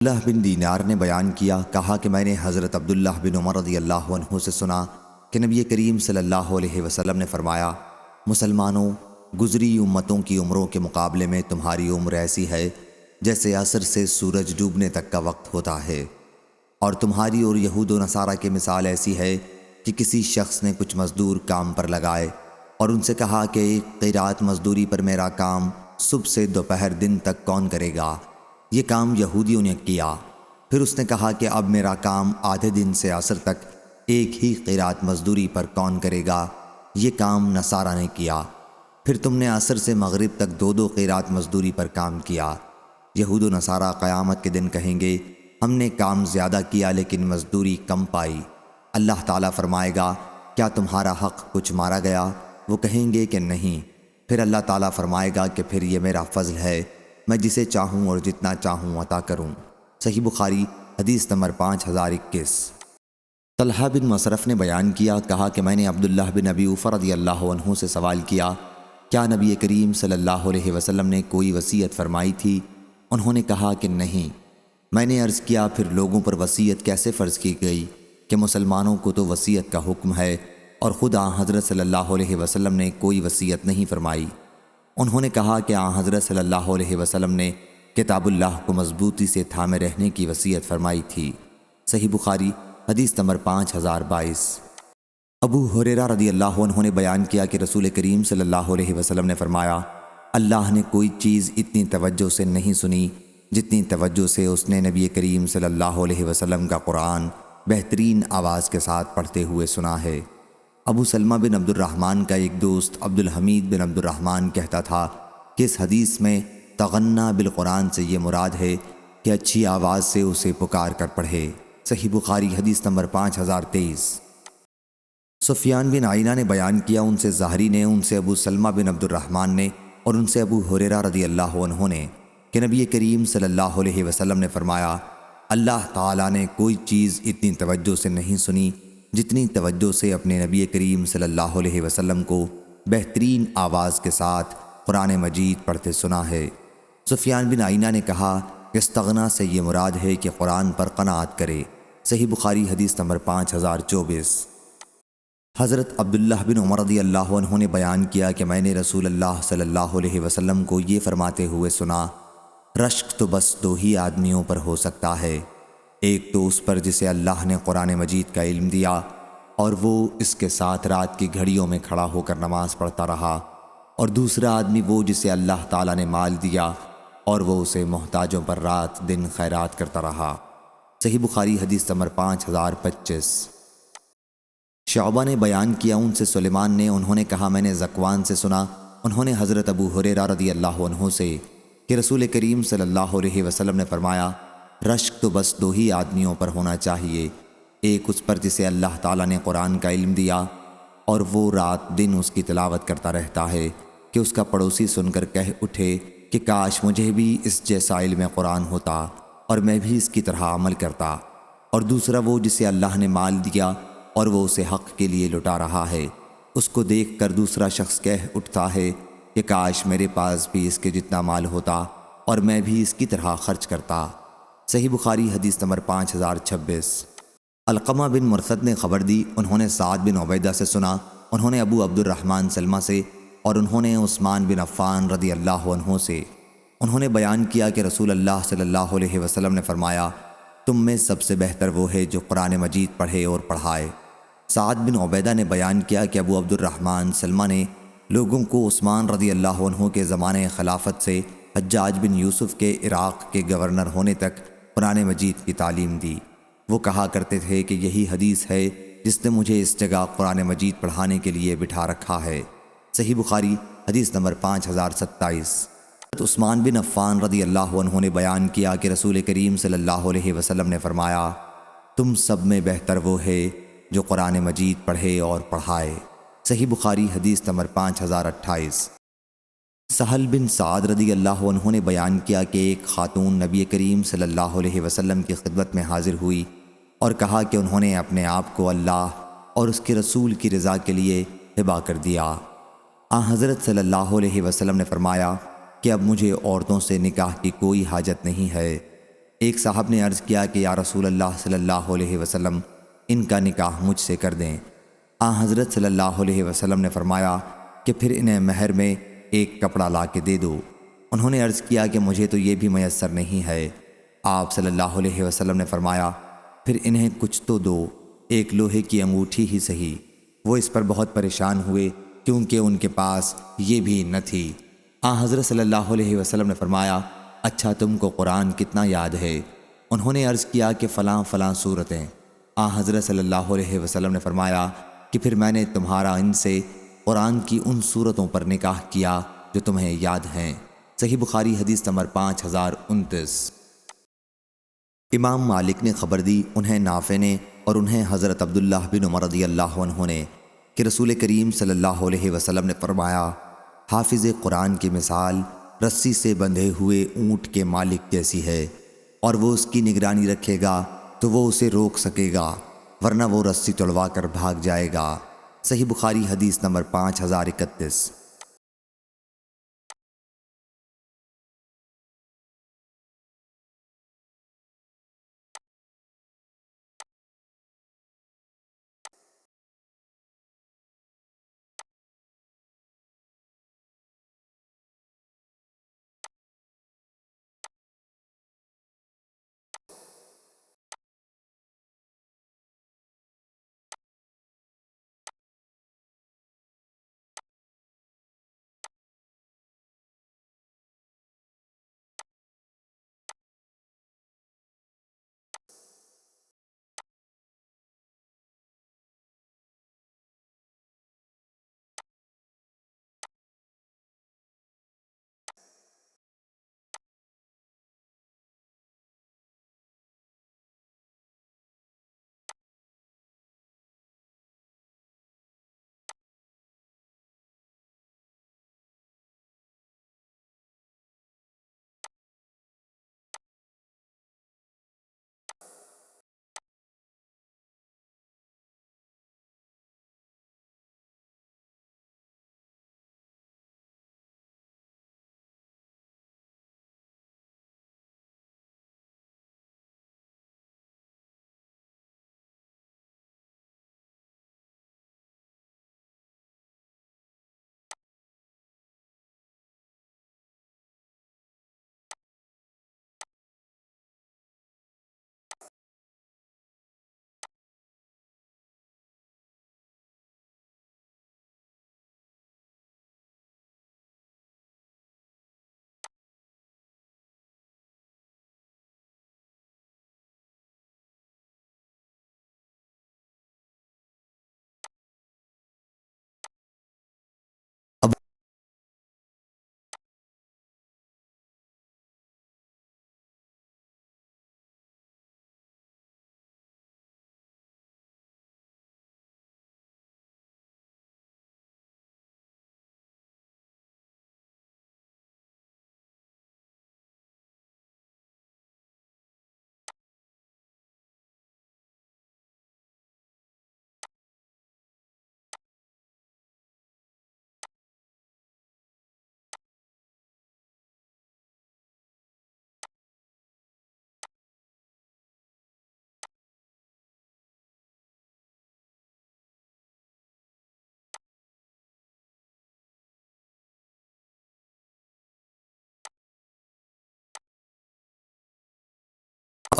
اللہ بن دینار نے بیان کیا، کہا کہ میں نے حضرت عبداللہ بن عمر رضی اللہ عنہ سے سنا کہ نبی کریم صلی اللہ علیہ وسلم نے فرمایا، مسلمانوں، گزری امتوں کی عمروں کے مقابلے میں تمہاری عمر ایسی ہے جیسے عصر سے سورج ڈوبنے تک کا وقت ہوتا ہے، اور تمہاری اور یہود و نصارہ کی مثال ایسی ہے کہ کسی شخص نے کچھ مزدور کام پر لگائے اور ان سے کہا کہ ایک قیرات مزدوری پر میرا کام صبح سے دوپہر دن تک کون کرے گا؟ یہ کام یہودیوں نے کیا۔ پھر اس نے کہا کہ اب میرا کام آدھے دن سے عصر تک ایک ہی قیرات مزدوری پر کون کرے گا؟ یہ کام نصارہ نے کیا۔ پھر تم نے عصر سے مغرب تک دو دو قیرات مزدوری پر کام کیا۔ یہود و نصارہ قیامت کے دن کہیں گے، ہم نے کام زیادہ کیا لیکن مزدوری کم پائی۔ اللہ تعالیٰ فرمائے گا، کیا تمہارا حق کچھ مارا گیا؟ وہ کہیں گے کہ نہیں۔ پھر اللہ تعالیٰ فرمائے گا کہ پھر یہ میرا فضل ہے، میں جسے چاہوں اور جتنا چاہوں عطا کروں۔ صحیح بخاری حدیث نمبر 5021۔ طلحہ بن مصرف نے بیان کیا، کہا کہ میں نے عبداللہ بن ابی اوفیٰ رضی اللہ عنہ سے سوال کیا، کیا نبی کریم صلی اللہ علیہ وسلم نے کوئی وصیت فرمائی تھی؟ انہوں نے کہا کہ نہیں۔ میں نے عرض کیا، پھر لوگوں پر وصیت کیسے فرض کی گئی کہ مسلمانوں کو تو وصیت کا حکم ہے اور خدا حضرت صلی اللہ علیہ وسلم نے کوئی وصیت نہیں فرمائی؟ انہوں نے کہا کہ حضرت صلی اللہ علیہ وسلم نے کتاب اللہ کو مضبوطی سے تھامے رہنے کی وصیت فرمائی تھی۔ صحیح بخاری حدیث نمبر 5022۔ ابو ہریرہ رضی اللہ عنہ نے بیان کیا کہ رسول کریم صلی اللہ علیہ وسلم نے فرمایا، اللہ نے کوئی چیز اتنی توجہ سے نہیں سنی جتنی توجہ سے اس نے نبی کریم صلی اللہ علیہ وسلم کا قرآن بہترین آواز کے ساتھ پڑھتے ہوئے سنا ہے۔ ابو سلمہ بن عبد الرحمن کا ایک دوست عبد الحمید بن عبد الرحمن کہتا تھا کہ اس حدیث میں تغنّا بالقرآن سے یہ مراد ہے کہ اچھی آواز سے اسے پکار کر پڑھے۔ صحیح بخاری حدیث نمبر 5023۔ سفیان بن عیینہ نے بیان کیا، ان سے زہری نے، ان سے ابو سلمہ بن عبد الرحمن نے اور ان سے ابو ہریرہ رضی اللہ عنہ نے کہ نبی کریم صلی اللہ علیہ وسلم نے فرمایا، اللہ تعالیٰ نے کوئی چیز اتنی توجہ سے نہیں سنی جتنی توجہ سے اپنے نبی کریم صلی اللہ علیہ وسلم کو بہترین آواز کے ساتھ قرآن مجید پڑھتے سنا ہے۔ سفیان بن عیینہ نے کہا، استغنا سے یہ مراد ہے کہ قرآن پر قناعت کرے۔ صحیح بخاری حدیث نمبر 5024۔ حضرت عبداللہ بن عمر رضی اللہ عنہ نے بیان کیا کہ میں نے رسول اللہ صلی اللہ علیہ وسلم کو یہ فرماتے ہوئے سنا، رشک تو بس دو ہی آدمیوں پر ہو سکتا ہے، ایک تو اس پر جسے اللہ نے قرآن مجید کا علم دیا اور وہ اس کے ساتھ رات کی گھڑیوں میں کھڑا ہو کر نماز پڑھتا رہا، اور دوسرا آدمی وہ جسے اللہ تعالیٰ نے مال دیا اور وہ اسے محتاجوں پر رات دن خیرات کرتا رہا۔ صحیح بخاری حدیث نمبر 5025۔ شعبہ نے بیان کیا، ان سے سلیمان نے، انہوں نے کہا میں نے ذکوان سے سنا، انہوں نے حضرت ابو ہریرہ رضی اللہ عنہ سے کہ رسول کریم صلی اللہ علیہ وسلم نے فرمایا، رشک تو بس دو ہی آدمیوں پر ہونا چاہیے، ایک اس پر جسے اللہ تعالیٰ نے قرآن کا علم دیا اور وہ رات دن اس کی تلاوت کرتا رہتا ہے کہ اس کا پڑوسی سن کر کہہ اٹھے کہ کاش مجھے بھی اس جیسا علم قرآن ہوتا اور میں بھی اس کی طرح عمل کرتا، اور دوسرا وہ جسے اللہ نے مال دیا اور وہ اسے حق کے لیے لٹا رہا ہے، اس کو دیکھ کر دوسرا شخص کہہ اٹھتا ہے کہ کاش میرے پاس بھی اس کے جتنا مال ہوتا اور میں بھی اس کی طرح خرچ کرتا۔ صحیح بخاری حدیث نمبر 5026۔ علقمہ بن مرثد نے خبر دی، انہوں نے سعد بن عبیدہ سے سنا، انہوں نے ابو عبد الرحمن سلمہ سے اور انہوں نے عثمان بن عفان رضی اللہ عنہ سے، انہوں نے بیان کیا کہ رسول اللہ صلی اللہ علیہ وسلم نے فرمایا، تم میں سب سے بہتر وہ ہے جو قرآن مجید پڑھے اور پڑھائے۔ سعد بن عبیدہ نے بیان کیا کہ ابو عبد الرحمن سلمہ نے لوگوں کو عثمان رضی اللہ عنہ کے زمانے خلافت سے حجاج بن یوسف کے عراق کے گورنر ہونے تک قرآن مجید کی تعلیم دی۔ وہ کہا کرتے تھے کہ یہی حدیث ہے جس نے مجھے اس جگہ قرآن مجید پڑھانے کے لیے بٹھا رکھا ہے۔ صحیح بخاری حدیث نمبر 5027۔ عثمان بن عفان رضی اللہ عنہ نے بیان کیا کہ رسول کریم صلی اللہ علیہ وسلم نے فرمایا، تم سب میں بہتر وہ ہے جو قرآن مجید پڑھے اور پڑھائے۔ صحیح بخاری حدیث نمبر 5028۔ سہل بن سعد رضی اللہ عنہ نے بیان کیا کہ ایک خاتون نبی کریم صلی اللہ علیہ وسلم کی خدمت میں حاضر ہوئی اور کہا کہ انہوں نے اپنے آپ کو اللہ اور اس کے رسول کی رضا کے لیے ہبہ کر دیا۔ حضرت صلی اللہ علیہ وسلم نے فرمایا کہ اب مجھے عورتوں سے نکاح کی کوئی حاجت نہیں ہے۔ ایک صاحب نے عرض کیا کہ یا رسول اللہ صلی اللہ علیہ وسلم، ان کا نکاح مجھ سے کر دیں۔ حضرت صلی اللہ علیہ وسلم نے فرمایا کہ پھر انہیں مہر میں ایک کپڑا لا کے دے دو۔ انہوں نے عرض کیا کہ مجھے تو یہ بھی میسر نہیں ہے۔ آپ صلی اللہ علیہ وسلم نے فرمایا پھر انہیں کچھ تو دو، ایک لوہے کی انگوٹھی ہی صحیح۔ وہ اس پر بہت پریشان ہوئے کیونکہ ان کے پاس یہ بھی نہ تھی۔ حضرت صلی اللہ علیہ وسلم نے فرمایا اچھا تم کو قرآن کتنا یاد ہے؟ انہوں نے عرض کیا کہ فلاں فلاں صورتیں۔ حضرت صلی اللہ علیہ وسلم نے فرمایا کہ پھر میں نے تمہارا ان سے قرآن کی ان صورتوں پر نکاح کیا جو تمہیں یاد ہیں۔ صحیح بخاری حدیث نمبر 5029۔ امام مالک نے خبر دی، انہیں نافع نے اور انہیں حضرت عبداللہ بن عمر رضی اللہ عنہ نے کہ رسول کریم صلی اللہ علیہ وسلم نے فرمایا حافظ قرآن کی مثال رسی سے بندھے ہوئے اونٹ کے مالک جیسی ہے، اور وہ اس کی نگرانی رکھے گا تو وہ اسے روک سکے گا، ورنہ وہ رسی توڑوا کر بھاگ جائے گا۔ صحیح بخاری حدیث نمبر 5031۔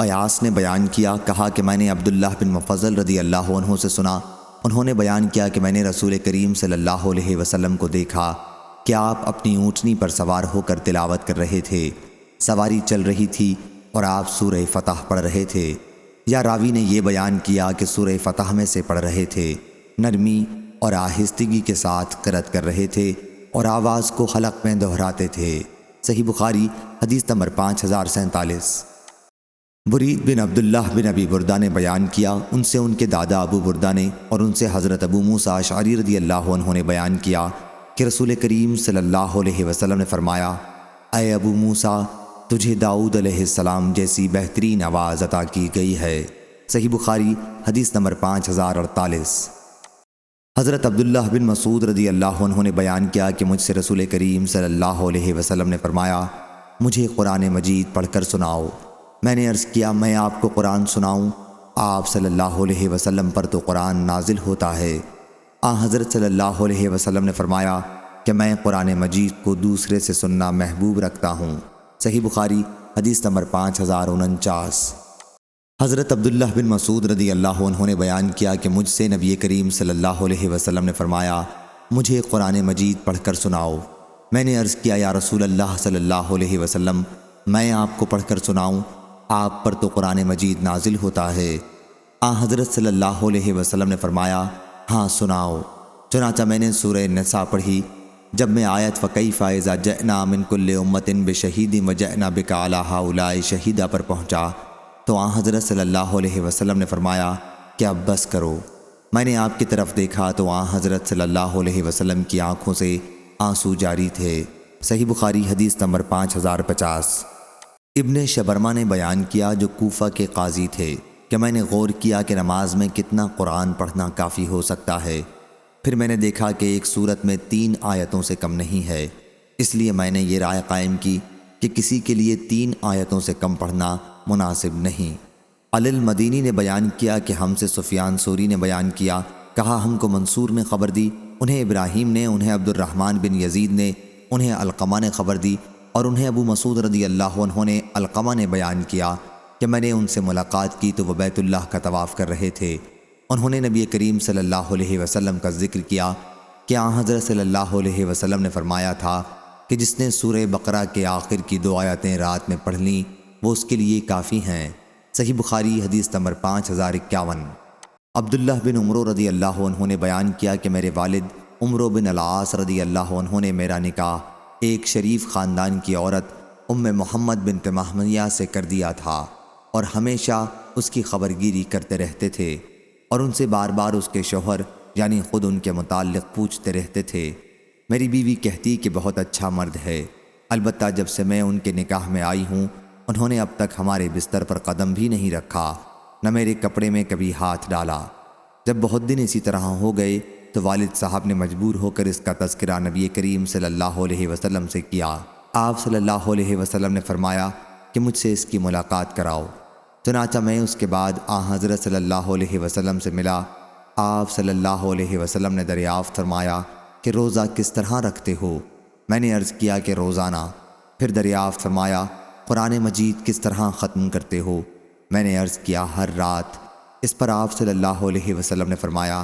ایاس نے بیان کیا، کہا کہ میں نے عبداللہ بن مفضل رضی اللہ عنہ سے سنا، انہوں نے بیان کیا کہ میں نے رسول کریم صلی اللہ علیہ وسلم کو دیکھا کہ آپ اپنی اونٹنی پر سوار ہو کر تلاوت کر رہے تھے، سواری چل رہی تھی اور آپ سورہ فتح پڑھ رہے تھے، یا راوی نے یہ بیان کیا کہ سورہ فتح میں سے پڑھ رہے تھے، نرمی اور آہستگی کے ساتھ قرأت کر رہے تھے اور آواز کو حلق میں دہراتے تھے۔ صحیح بخاری حدیث نمبر 5047۔ برید بن عبداللہ بن ابی بردہ نے بیان کیا، ان سے ان کے دادا ابو بردہ نے اور ان سے حضرت ابو موسیٰ اشعری رضی اللہ عنہ نے بیان کیا کہ رسول کریم صلی اللہ علیہ وسلم نے فرمایا اے ابو موسیٰ، تجھے داؤد علیہ السلام جیسی بہترین آواز عطا کی گئی ہے۔ صحیح بخاری حدیث نمبر 5048۔ حضرت عبداللہ بن مسعود رضی اللہ عنہ نے بیان کیا کہ مجھ سے رسول کریم صلی اللہ علیہ وسلم نے فرمایا مجھے قرآن مجید پڑھ کر سناؤ۔ میں نے عرض کیا میں آپ کو قرآن سناؤں؟ آپ صلی اللہ علیہ وسلم پر تو قرآن نازل ہوتا ہے۔ حضرت صلی اللہ علیہ وسلم نے فرمایا کہ میں قرآن مجید کو دوسرے سے سننا محبوب رکھتا ہوں۔ صحیح بخاری حدیث نمبر 5049۔ حضرت عبداللہ بن مسعود رضی اللہ عنہ نے بیان کیا کہ مجھ سے نبی کریم صلی اللہ علیہ وسلم نے فرمایا مجھے قرآن مجید پڑھ کر سناؤ۔ میں نے عرض کیا یا رسول اللہ صلی اللہ علیہ وسلم میں آپ کو پڑھ کر سناؤں؟ آپ پر تو قرآن مجید نازل ہوتا ہے۔ حضرت صلی اللہ علیہ وسلم نے فرمایا ہاں سناؤ۔ چنانچہ میں نے سورہ نساء پڑھی۔ جب میں آیت وَكَيْفَ إِذَا جَئْنَا مِن كُلِّ أُمَّةٍ بِشَهِيدٍ وَجِئْنَا بِكَ عَلَىٰ هَٰؤُلَاءِ شَهِيدًا پر پہنچا تو حضرت صلی اللہ علیہ وسلم نے فرمایا کہ اب بس کرو۔ میں نے آپ کی طرف دیکھا تو حضرت صلی اللہ علیہ وسلم کی آنکھوں سے آنسو جاری تھے۔ صحیح بخاری حدیث نمبر 5050۔ ابن شبرمہ نے بیان کیا جو کوفہ کے قاضی تھے کہ میں نے غور کیا کہ نماز میں کتنا قرآن پڑھنا کافی ہو سکتا ہے۔ پھر میں نے دیکھا کہ ایک سورت میں 3 آیتوں سے کم نہیں ہے، اس لیے میں نے یہ رائے قائم کی کہ کسی کے لیے 3 آیتوں سے کم پڑھنا مناسب نہیں۔ علی المدینی نے بیان کیا کہ ہم سے سفیان ثوری نے بیان کیا، کہا ہم کو منصور نے خبر دی، انہیں ابراہیم نے، انہیں عبد الرحمن بن یزید نے، انہیں علقمہ نے خبر دی، اور انہیں ابو مسعود رضی اللہ عنہ نے علقمہ نے بیان کیا کہ میں نے ان سے ملاقات کی تو وہ بیت اللہ کا طواف کر رہے تھے۔ انہوں نے نبی کریم صلی اللہ علیہ وسلم کا ذکر کیا کہ حضرت صلی اللہ علیہ وسلم نے فرمایا تھا کہ جس نے سورہ بقرہ کے آخر کی 2 آیتیں رات میں پڑھ لیں وہ اس کے لیے کافی ہیں۔ صحیح بخاری حدیث نمبر 5051۔ عبداللہ بن عمرو رضی اللہ عنہ نے بیان کیا کہ میرے والد عمرو بن العاص رضی اللہ عنہ نے میرا نکاح ایک شریف خاندان کی عورت ام محمد بنت محمیہ سے کر دیا تھا اور ہمیشہ اس کی خبرگیری کرتے رہتے تھے اور ان سے بار بار اس کے شوہر یعنی خود ان کے متعلق پوچھتے رہتے تھے۔ میری بیوی کہتی کہ بہت اچھا مرد ہے، البتہ جب سے میں ان کے نکاح میں آئی ہوں انہوں نے اب تک ہمارے بستر پر قدم بھی نہیں رکھا، نہ میرے کپڑے میں کبھی ہاتھ ڈالا۔ جب بہت دن اسی طرح ہو گئے تو والد صاحب نے مجبور ہو کر اس کا تذکرہ نبی کریم صلی اللہ علیہ وسلم سے کیا۔ آپ صلی اللہ علیہ وسلم نے فرمایا کہ مجھ سے اس کی ملاقات کراؤ۔ چنانچہ میں اس کے بعد حضرت صلی اللہ علیہ وسلم سے ملا۔ آپ صلی اللہ علیہ وسلم نے دریافت فرمایا کہ روزہ کس طرح رکھتے ہو؟ میں نے عرض کیا کہ روزانہ۔ پھر دریافت فرمایا قرآن مجید کس طرح ختم کرتے ہو؟ میں نے عرض کیا ہر رات۔ اس پر آپ صلی اللہ علیہ وسلم نے فرمایا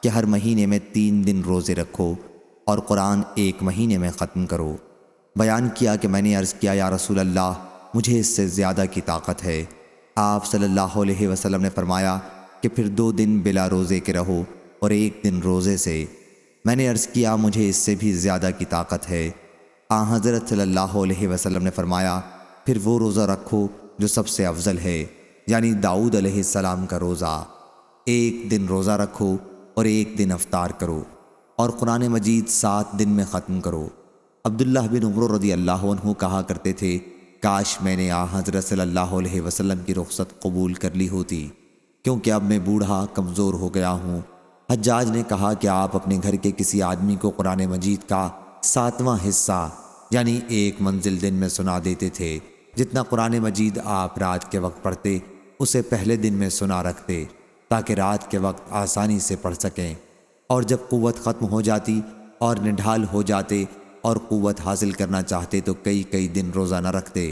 کہ ہر مہینے میں 3 دن روزے رکھو اور قرآن 1 مہینے میں ختم کرو۔ بیان کیا کہ میں نے عرض کیا یا رسول اللہ مجھے اس سے زیادہ کی طاقت ہے۔ آپ صلی اللہ علیہ وسلم نے فرمایا کہ پھر 2 دن بلا روزے کے رہو اور 1 دن روزے سے۔ میں نے عرض کیا مجھے اس سے بھی زیادہ کی طاقت ہے۔ حضرت صلی اللہ علیہ وسلم نے فرمایا پھر وہ روزہ رکھو جو سب سے افضل ہے، یعنی داؤد علیہ السلام کا روزہ۔ 1 دن روزہ رکھو اور 1 دن افطار کرو اور قرآن مجید 7 دن میں ختم کرو۔ عبداللہ بن عمرو رضی اللہ عنہ کہا کرتے تھے کاش میں نے حضرت صلی اللہ علیہ وسلم کی رخصت قبول کر لی ہوتی، کیونکہ اب میں بوڑھا کمزور ہو گیا ہوں۔ حجاج نے کہا کہ آپ اپنے گھر کے کسی آدمی کو قرآن مجید کا 7واں حصہ یعنی 1 منزل دن میں سنا دیتے تھے۔ جتنا قرآن مجید آپ رات کے وقت پڑھتے اسے پہلے دن میں سنا رکھتے تاکہ رات کے وقت آسانی سے پڑھ سکیں، اور جب قوت ختم ہو جاتی اور نڈھال ہو جاتے اور قوت حاصل کرنا چاہتے تو کئی دن روزہ نہ رکھتے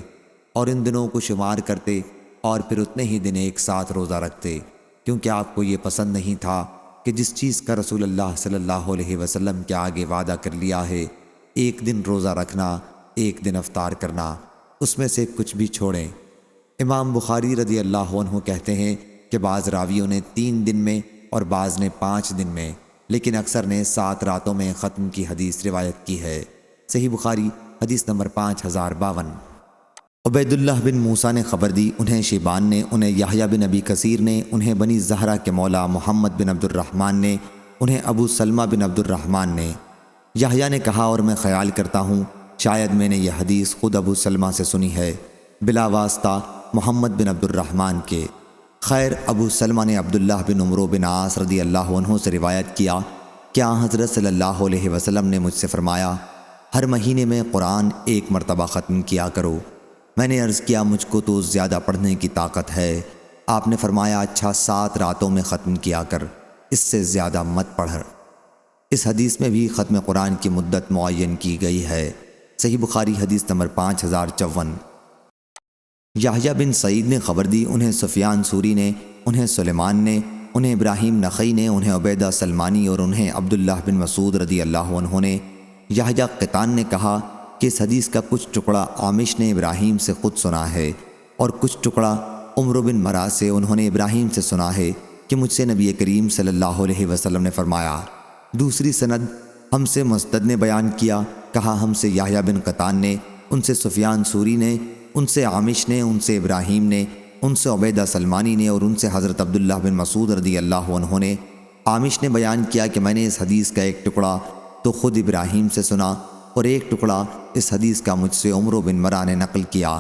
اور ان دنوں کو شمار کرتے اور پھر اتنے ہی دن ایک ساتھ روزہ رکھتے، کیونکہ آپ کو یہ پسند نہیں تھا کہ جس چیز کا رسول اللہ صلی اللہ علیہ وسلم کے آگے وعدہ کر لیا ہے 1 دن روزہ رکھنا 1 دن افطار کرنا، اس میں سے کچھ بھی چھوڑیں۔ امام بخاری رضی اللہ عنہ کہتے ہیں کہ بعض راویوں نے 3 دن میں اور بعض نے 5 دن میں، لیکن اکثر نے 7 راتوں میں ختم کی حدیث روایت کی ہے۔ صحیح بخاری حدیث نمبر 5052۔ عبید اللہ بن موسیٰ نے خبر دی، انہیں شیبان نے، انہیں یحییٰ بن ابی کثیر نے، انہیں بنی زہرہ کے مولا محمد بن عبد الرحمن نے، انہیں ابو سلمہ بن عبد الرحمن نے۔ یحییٰ نے کہا اور میں خیال کرتا ہوں شاید میں نے یہ حدیث خود ابو سلمہ سے سنی ہے بلا واسطہ محمد بن عبد الرحمن کے۔ خیر ابو سلمہ نے عبداللہ بن عمرو بن عاص رضی اللہ عنہ سے روایت کیا کہ حضرت صلی اللہ علیہ وسلم نے مجھ سے فرمایا ہر مہینے میں قرآن 1 مرتبہ ختم کیا کرو۔ میں نے عرض کیا مجھ کو تو زیادہ پڑھنے کی طاقت ہے۔ آپ نے فرمایا اچھا 7 راتوں میں ختم کیا کر، اس سے زیادہ مت پڑھ۔ اس حدیث میں بھی ختم قرآن کی مدت معین کی گئی ہے۔ صحیح بخاری حدیث نمبر 5054۔ یحییٰ بن سعید نے خبر دی، انہیں سفیان ثوری نے، انہیں سلیمان نے، انہیں ابراہیم نخعی نے، انہیں عبیدہ سلمانی اور انہیں عبداللہ بن مسعود رضی اللہ عنہ نے، یحییٰ قطان نے کہا کہ اس حدیث کا کچھ ٹکڑا عامش نے ابراہیم سے خود سنا ہے اور کچھ ٹکڑا عمر بن مرا سے انہوں نے ابراہیم سے سنا ہے کہ مجھ سے نبی کریم صلی اللہ علیہ وسلم نے فرمایا۔ دوسری سند ہم سے مسدد نے بیان کیا، کہا ہم سے یحییٰ بن قطان نے، ان سے سفیان ثوری نے، ان سے عامش نے، ان سے ابراہیم نے، ان سے عبیدہ سلمانی نے اور ان سے حضرت عبداللہ بن مسعود رضی اللہ عنہ نے۔ عامش نے بیان کیا کہ میں نے اس حدیث کا ایک ٹکڑا تو خود ابراہیم سے سنا اور ایک ٹکڑا اس حدیث کا مجھ سے عمر بن مرا نے نقل کیا،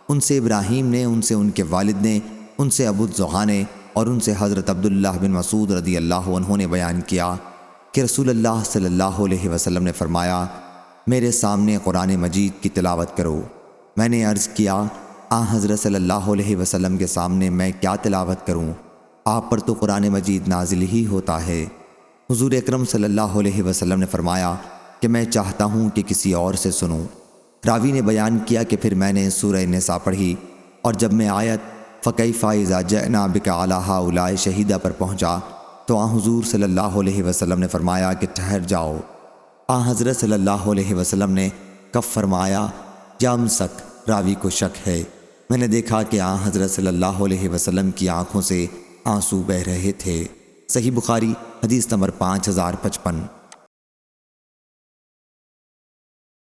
ان سے ابراہیم نے، ان سے ان کے والد نے، ان سے ابو الزغا نے اور ان سے حضرت عبداللہ بن مسعود رضی اللہ عنہ نے بیان کیا کہ رسول اللہ صلی اللہ علیہ وسلم نے فرمایا میرے سامنے قرآن مجید کی تلاوت کرو۔ میں نے عرض کیا حضرت صلی اللہ علیہ وسلم کے سامنے میں کیا تلاوت کروں، آپ پر تو قرآن مجید نازل ہی ہوتا ہے۔ حضور اکرم صلی اللہ علیہ وسلم نے فرمایا کہ میں چاہتا ہوں کہ کسی اور سے سنوں۔ راوی نے بیان کیا کہ پھر میں نے سورہ نساء پڑھی اور جب میں آیت فَكَيْفَ إِذَا جَئْنَا بِكَ عَلَىٰ هَٰؤُلَاءِ شَهِيدًا پر پہنچا تو حضور صلی اللہ علیہ وسلم نے فرمایا کہ ٹھہر جاؤ۔ حضرت صلی اللہ علیہ وسلم نے کف فرمایا یامسک، راوی کو شک ہے۔ میں نے دیکھا کہ حضرت صلی اللہ علیہ وسلم کی آنکھوں سے آنسو بہہ رہے تھے۔ صحیح بخاری حدیث نمبر 5055۔